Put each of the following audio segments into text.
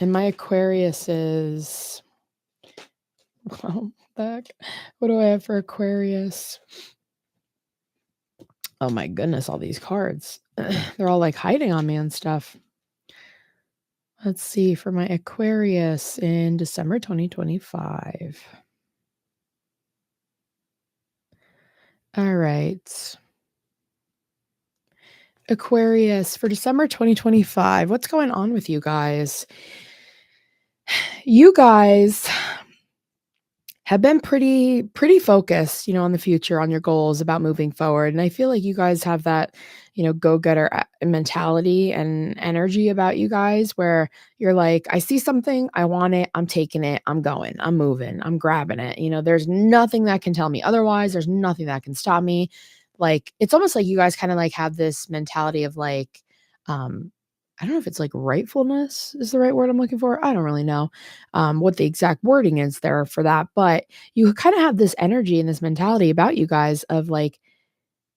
And my Aquarius is, well, back. What do I have for Aquarius? Oh my goodness, all these cards. They're all like hiding on me and stuff. Let's see, for my Aquarius in December 2025. All right. Aquarius for December 2025. What's going on with you guys? You guys have been pretty focused, on the future, on your goals, about moving forward. And I feel like you guys have that, go-getter mentality and energy about you guys where you're like, I see something, I want it, I'm taking it, I'm going, I'm moving, I'm grabbing it. There's nothing that can tell me otherwise. There's nothing that can stop me. Like, it's almost like you guys kind of like have this mentality of like, um, I don't know if it's like rightfulness is the right word I'm looking for. I don't really know what the exact wording is there for that, but you kind of have this energy and this mentality about you guys of like,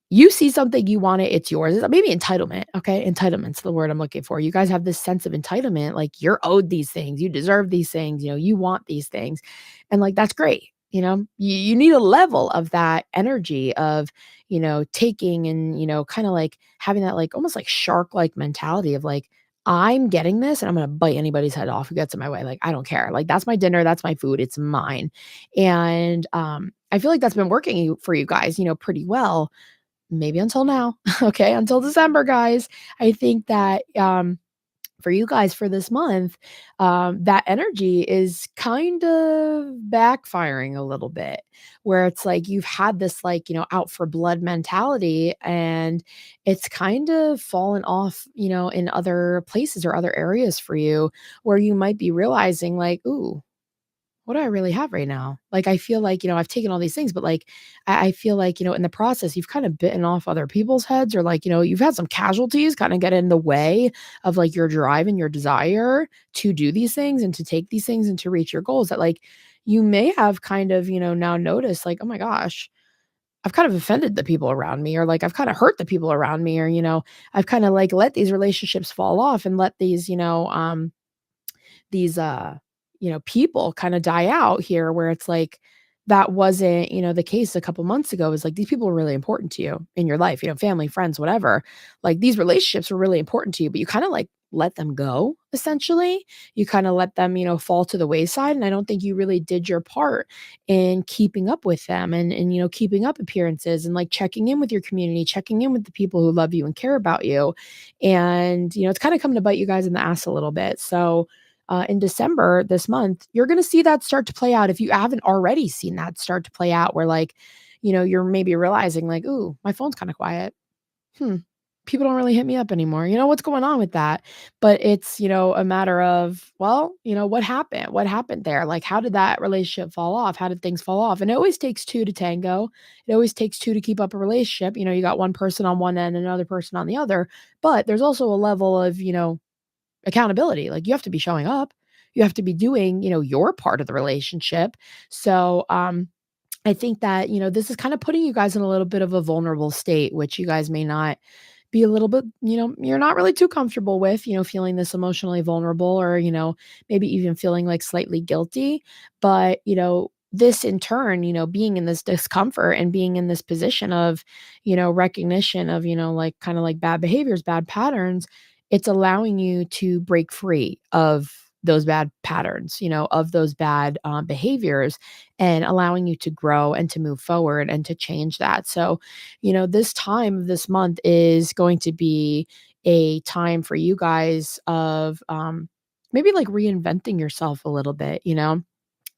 you see something, you want it, it's yours. It's maybe entitlement. Okay. Entitlement's the word I'm looking for. You guys have this sense of entitlement, like you're owed these things, you deserve these things, you want these things. And like, that's great. You need a level of that energy of, taking and, kind of like having that, like almost like shark like mentality of like, I'm getting this and I'm going to bite anybody's head off who gets in my way. Like, I don't care. Like, that's my dinner. That's my food. It's mine. And, I feel like that's been working for you guys, pretty well, maybe until now. Okay. Until December, guys. I think that, for you guys for this month, that energy is kind of backfiring a little bit, where it's like you've had this, like, out for blood mentality, and it's kind of fallen off, in other places or other areas for you, where you might be realizing, like, ooh, what do I really have right now? Like, I feel like, I've taken all these things, but like, I feel like, in the process, you've kind of bitten off other people's heads, or like, you've had some casualties kind of get in the way of like your drive and your desire to do these things and to take these things and to reach your goals, that like you may have kind of, now noticed like, oh my gosh, I've kind of offended the people around me, or like I've kind of hurt the people around me, or, I've kind of like let these relationships fall off and let these, these people kind of die out here, where it's like that wasn't, the case a couple months ago. Is like these people were really important to you in your life, family, friends, whatever. Like these relationships were really important to you, but you kind of like let them go essentially. You kind of let them, fall to the wayside. And I don't think you really did your part in keeping up with them, and keeping up appearances, and like checking in with your community, checking in with the people who love you and care about you. And it's kind of coming to bite you guys in the ass a little bit. So in December this month, you're going to see that start to play out. If you haven't already seen that start to play out, where like, you're maybe realizing like, ooh, my phone's kind of quiet. Hmm. People don't really hit me up anymore. What's going on with that? But it's, a matter of, well, what happened? What happened there? Like, how did that relationship fall off? How did things fall off? And it always takes two to tango. It always takes two to keep up a relationship. You got one person on one end, another person on the other. But there's also a level of, accountability. Like, you have to be showing up. You have to be doing, your part of the relationship. So, I think that, this is kind of putting you guys in a little bit of a vulnerable state, which you guys may not be a little bit, you're not really too comfortable with, feeling this emotionally vulnerable, or, maybe even feeling like slightly guilty. But, this in turn, being in this discomfort and being in this position of, recognition of, like kind of like bad behaviors, bad patterns, it's allowing you to break free of those bad patterns, of those bad behaviors, and allowing you to grow and to move forward and to change that. So, this time of this month is going to be a time for you guys of maybe like reinventing yourself a little bit,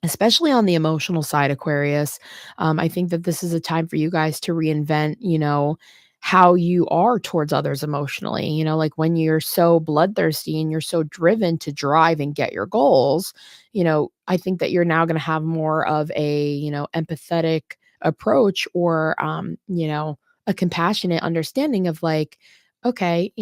especially on the emotional side, Aquarius. I think that this is a time for you guys to reinvent, how you are towards others emotionally. Like when you're so bloodthirsty and you're so driven to drive and get your goals, I think that you're now going to have more of a, empathetic approach, or, a compassionate understanding of like, okay,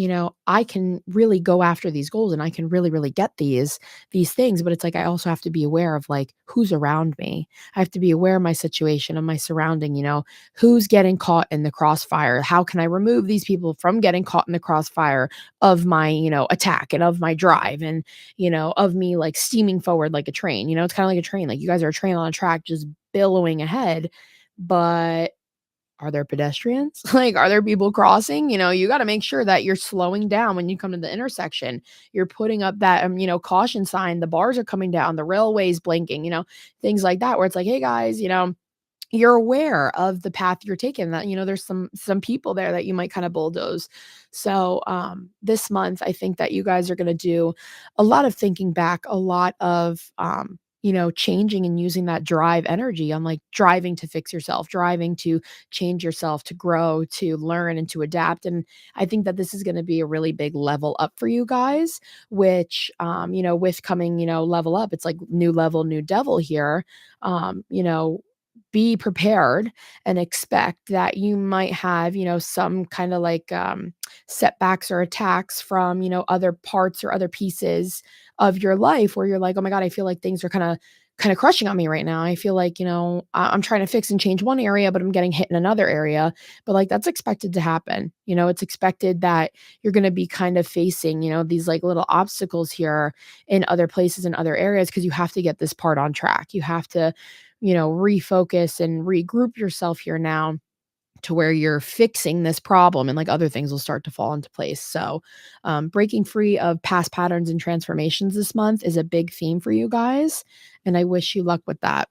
I can really go after these goals and I can really, really get these things. But it's like I also have to be aware of like who's around me. I have to be aware of my situation, of my surrounding, who's getting caught in the crossfire. How can I remove these people from getting caught in the crossfire of my, attack and of my drive and, of me like steaming forward like a train. It's kind of like a train. Like you guys are a train on a track just billowing ahead. But are there pedestrians? Like, are there people crossing? You gotta make sure that you're slowing down when you come to the intersection. You're putting up that, caution sign, the bars are coming down, the railway's blinking, things like that where it's like, "Hey, guys," you're aware of the path you're taking that, there's some people there that you might kinda bulldoze. So, this month, I think that you guys are gonna do a lot of thinking back, a lot of, changing and using that drive energy on, like, driving to fix yourself, driving to change yourself, to grow, to learn, and to adapt, and I think that this is gonna be a really big level up for you guys, which, with coming, level up, it's like new level, new devil here, be prepared and expect that you might have, some kind of like setbacks or attacks from, other parts or other pieces of your life where you're like, oh my God, I feel like things are kind of crushing on me right now. I feel like, I'm trying to fix and change one area, but I'm getting hit in another area. But like that's expected to happen. It's expected that you're going to be kind of facing, these like little obstacles here in other places and other areas because you have to get this part on track. You have to refocus and regroup yourself here now to where you're fixing this problem and like other things will start to fall into place. So, breaking free of past patterns and transformations this month is a big theme for you guys. And I wish you luck with that.